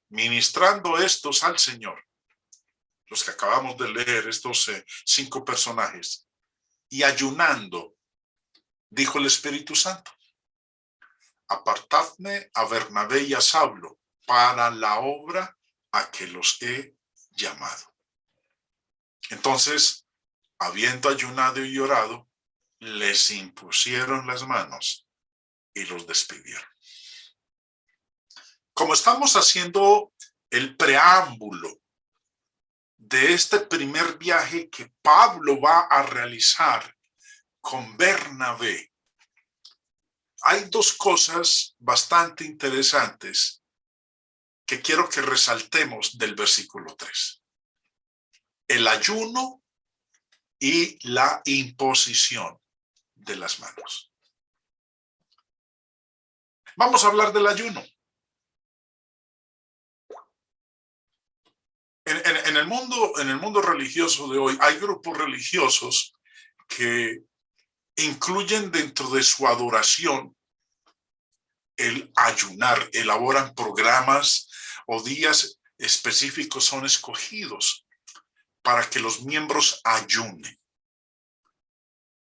ministrando estos al Señor, los que acabamos de leer, estos 5 personajes, y ayunando, dijo el Espíritu Santo: apartadme a Bernabé y a Saulo para la obra a que los he llamado. Entonces, habiendo ayunado y orado, les impusieron las manos y los despidieron. Como estamos haciendo el preámbulo de este primer viaje que Pablo va a realizar con Bernabé, hay 2 cosas bastante interesantes que quiero que resaltemos del versículo 3. El ayuno y la imposición de las manos. Vamos a hablar del ayuno. En el mundo religioso de hoy hay grupos religiosos que incluyen dentro de su adoración el ayunar, elaboran programas o días específicos son escogidos para que los miembros ayunen.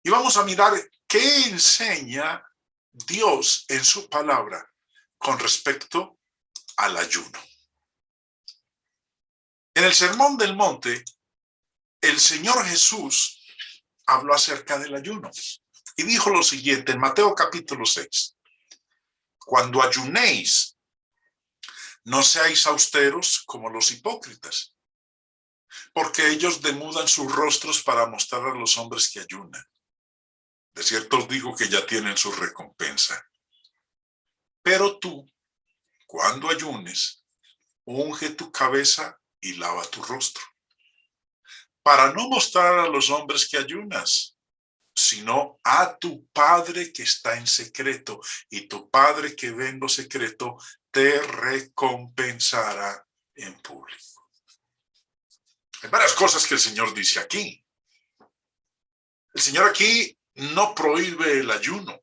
Y vamos a mirar qué enseña Dios en su palabra con respecto al ayuno. En el Sermón del Monte, el Señor Jesús habló acerca del ayuno y dijo lo siguiente en Mateo capítulo 6. Cuando ayunéis, no seáis austeros como los hipócritas, porque ellos demudan sus rostros para mostrar a los hombres que ayunan. De cierto os digo que ya tienen su recompensa. Pero tú, cuando ayunes, unge tu cabeza y lava tu rostro, para no mostrar a los hombres que ayunas, sino a tu Padre que está en secreto, y tu Padre que ve en lo secreto te recompensará en público. Hay varias cosas que el Señor dice aquí. El Señor aquí no prohíbe el ayuno,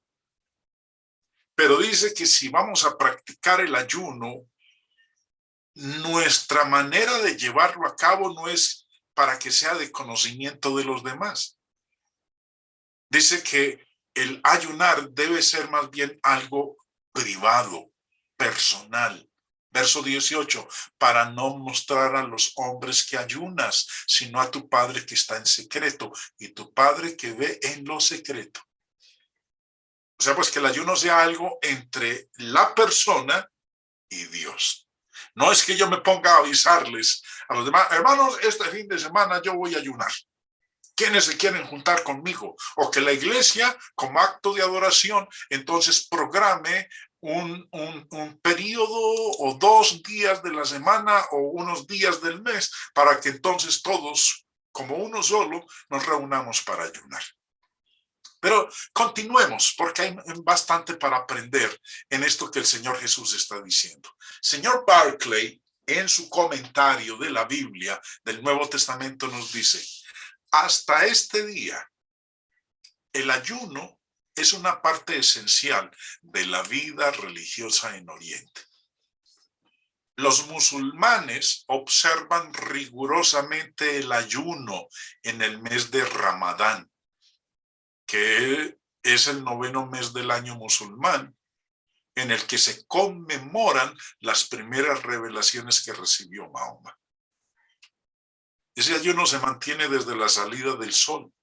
pero dice que si vamos a practicar el ayuno, nuestra manera de llevarlo a cabo no es para que sea de conocimiento de los demás. Dice que el ayunar debe ser más bien algo privado, personal. Verso 18, para no mostrar a los hombres que ayunas, sino a tu Padre que está en secreto, y tu Padre que ve en lo secreto. O sea, pues que el ayuno sea algo entre la persona y Dios. No es que yo me ponga a avisarles a los demás: hermanos, este fin de semana yo voy a ayunar. ¿Quiénes se quieren juntar conmigo? O que la iglesia, como acto de adoración, entonces programe un periodo o 2 días de la semana o unos días del mes para que entonces todos, como uno solo, nos reunamos para ayunar. Pero continuemos, porque hay bastante para aprender en esto que el Señor Jesús está diciendo. Señor Barclay, en su comentario de la Biblia del Nuevo Testamento, nos dice: hasta este día, el ayuno es una parte esencial de la vida religiosa en Oriente. Los musulmanes observan rigurosamente el ayuno en el mes de Ramadán, que es el 9º mes del año musulmán, en el que se conmemoran las primeras revelaciones que recibió Mahoma. Ese ayuno se mantiene desde la salida del sol,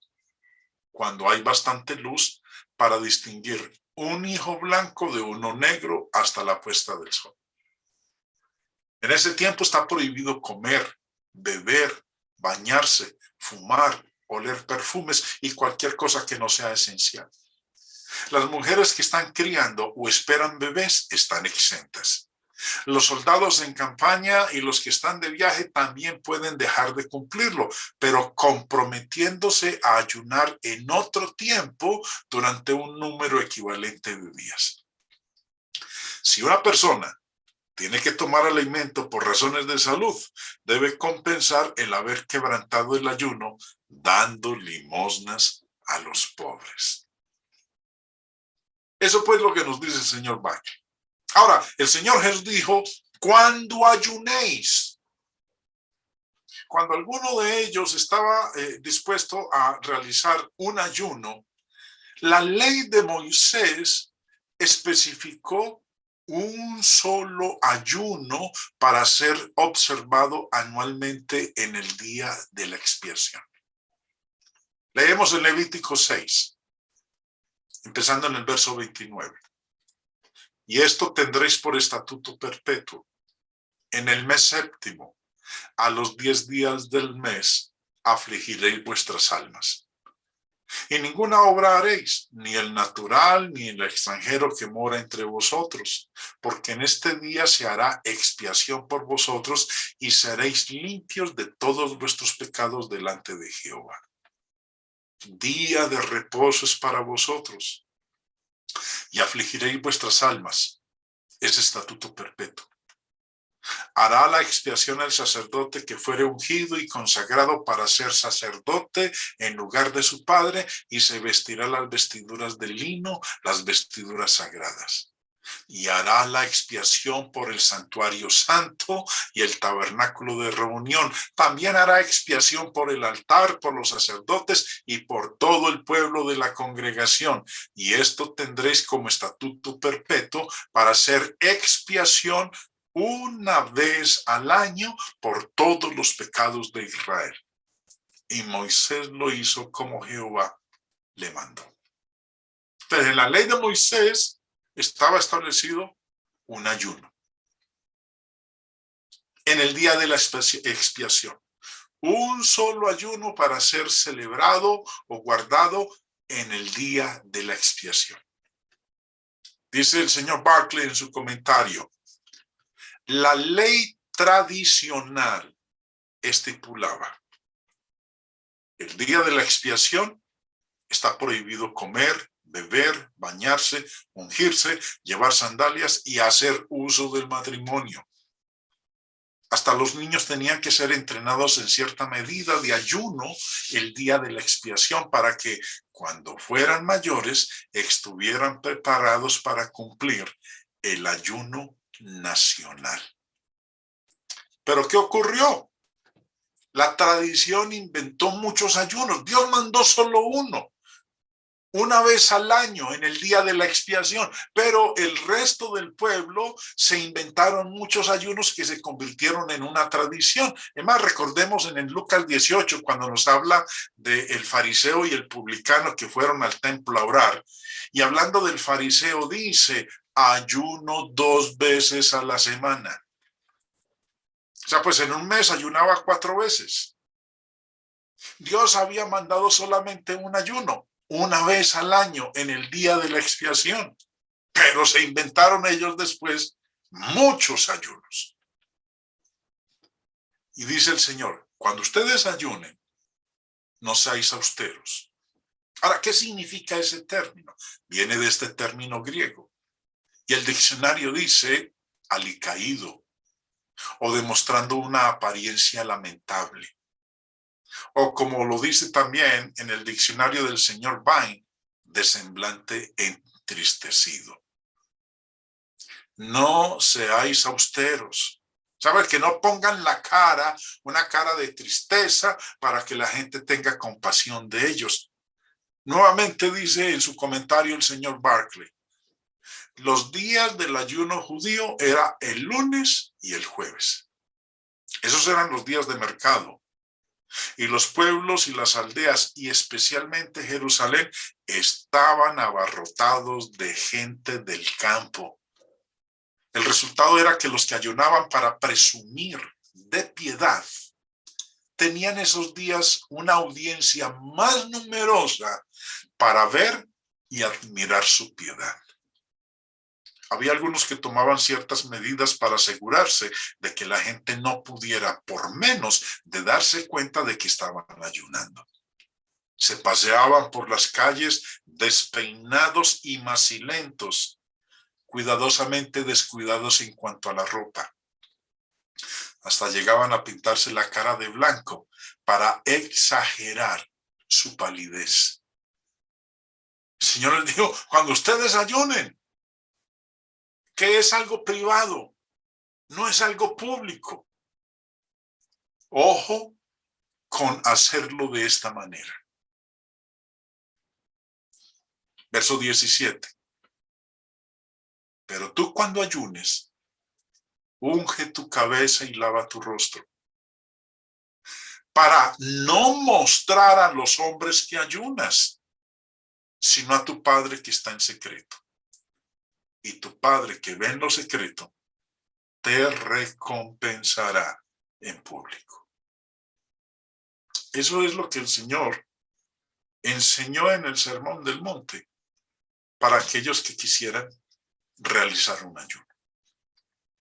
cuando hay bastante luz, para distinguir un hijo blanco de uno negro hasta la puesta del sol. En ese tiempo está prohibido comer, beber, bañarse, fumar, oler perfumes y cualquier cosa que no sea esencial. Las mujeres que están criando o esperan bebés están exentas. Los soldados en campaña y los que están de viaje también pueden dejar de cumplirlo, pero comprometiéndose a ayunar en otro tiempo durante un número equivalente de días. Si una persona tiene que tomar alimento por razones de salud, debe compensar el haber quebrantado el ayuno dando limosnas a los pobres. Eso pues lo que nos dice el señor Bach. Ahora, el Señor Jesús dijo Cuando ayunéis. Cuando alguno de ellos estaba dispuesto a realizar un ayuno, la ley de Moisés especificó un solo ayuno para ser observado anualmente en el día de la expiación. Leemos en Levítico 6, empezando en el verso 29. Y esto tendréis por estatuto perpetuo. En el mes séptimo, a los 10 días del mes, afligiréis vuestras almas. Y ninguna obra haréis, ni el natural, ni el extranjero que mora entre vosotros, porque en este día se hará expiación por vosotros y seréis limpios de todos vuestros pecados delante de Jehová. Día de reposo es para vosotros, y afligiréis vuestras almas. Es estatuto perpetuo. Hará la expiación el sacerdote que fuere ungido y consagrado para ser sacerdote en lugar de su padre, y se vestirá las vestiduras de lino, las vestiduras sagradas. Y hará la expiación por el santuario santo y el tabernáculo de reunión. También hará expiación por el altar, por los sacerdotes y por todo el pueblo de la congregación. Y esto tendréis como estatuto perpetuo para hacer expiación una vez al año por todos los pecados de Israel. Y Moisés lo hizo como Jehová le mandó. Entonces, en la ley de Moisés estaba establecido un ayuno en el día de la expiación. Un solo ayuno para ser celebrado o guardado en el día de la expiación. Dice el señor Barclay en su comentario: la ley tradicional estipulaba: el día de la expiación está prohibido comer, beber, bañarse, ungirse, llevar sandalias y hacer uso del matrimonio. Hasta los niños tenían que ser entrenados en cierta medida de ayuno el día de la expiación para que cuando fueran mayores estuvieran preparados para cumplir el ayuno nacional. ¿Pero qué ocurrió? La tradición inventó muchos ayunos. Dios mandó solo uno, una vez al año en el día de la expiación, pero el resto del pueblo se inventaron muchos ayunos que se convirtieron en una tradición. Además, recordemos en el Lucas 18, cuando nos habla del fariseo y el publicano que fueron al templo a orar, y hablando del fariseo dice: ayuno 2 veces a la semana. O sea, pues en un mes ayunaba 4 veces. Dios había mandado solamente un ayuno, una vez al año en el día de la expiación, pero se inventaron ellos después muchos ayunos. Y dice el Señor: cuando ustedes ayunen, no seáis austeros. Ahora, ¿qué significa ese término? Viene de este término griego, y el diccionario dice alicaído, o demostrando una apariencia lamentable. O como lo dice también en el diccionario del señor Vine, de semblante entristecido. No seáis austeros. ¿Sabes? Que no pongan la cara, una cara de tristeza para que la gente tenga compasión de ellos. Nuevamente dice en su comentario el señor Barclay: los días del ayuno judío era el lunes y el jueves. Esos eran los días de mercado. Y los pueblos y las aldeas, y especialmente Jerusalén, estaban abarrotados de gente del campo. El resultado era que los que ayunaban para presumir de piedad tenían esos días una audiencia más numerosa para ver y admirar su piedad. Había algunos que tomaban ciertas medidas para asegurarse de que la gente no pudiera, por menos de darse cuenta de que estaban ayunando. Se paseaban por las calles despeinados y macilentos, cuidadosamente descuidados en cuanto a la ropa. Hasta llegaban a pintarse la cara de blanco para exagerar su palidez. El Señor les dijo: cuando ustedes ayunen, que es algo privado, no es algo público. Ojo con hacerlo de esta manera. Verso 17. Pero tú cuando ayunes, unge tu cabeza y lava tu rostro, para no mostrar a los hombres que ayunas, sino a tu Padre que está en secreto. Y tu Padre que ve en lo secreto, te recompensará en público. Eso es lo que el Señor enseñó en el Sermón del Monte para aquellos que quisieran realizar un ayuno.